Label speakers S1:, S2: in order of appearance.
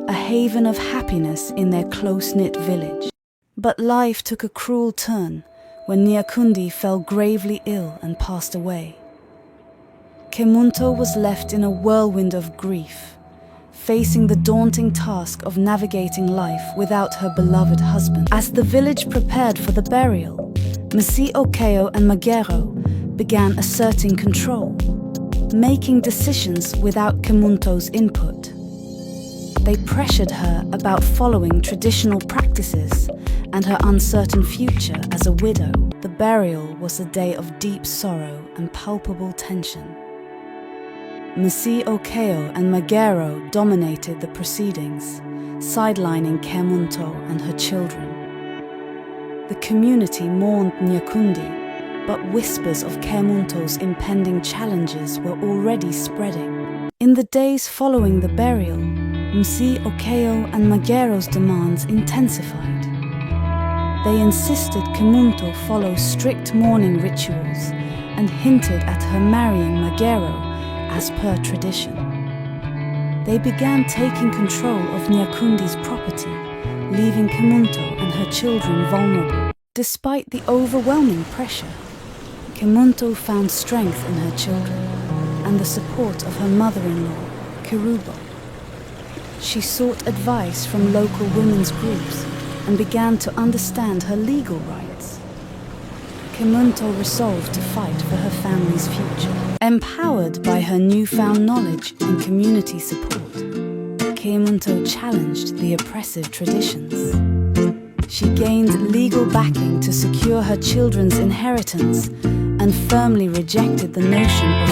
S1: a haven of happiness in their close-knit village. But life took a cruel turn when Nyakundi fell gravely ill and passed away. Kemunto was left in a whirlwind of grief, facing the daunting task of navigating life without her beloved husband. As the village prepared for the burial, Msi Okeo and Magero began asserting control, making decisions without Kemunto's input. They pressured her about following traditional practices and her uncertain future as a widow. The burial was a day of deep sorrow and palpable tension. Msi Okeo and Magero dominated the proceedings, sidelining Kemunto and her children. The community mourned Nyakundi, but whispers of Kemunto's impending challenges were already spreading. In the days following the burial, Msi Okeo and Magero's demands intensified. They insisted Kemunto follow strict mourning rituals and hinted at her marrying Magero as per tradition. They began taking control of Nyakundi's property, leaving Kemunto and her children vulnerable. Despite the overwhelming pressure, Kemunto found strength in her children and the support of her mother-in-law, Kirubo. She sought advice from local women's groups and began to understand her legal rights. Kemunto resolved to fight for her family's future. Empowered by her newfound knowledge and community support, Kemunto challenged the oppressive traditions. She gained legal backing to secure her children's inheritance and firmly rejected the notion of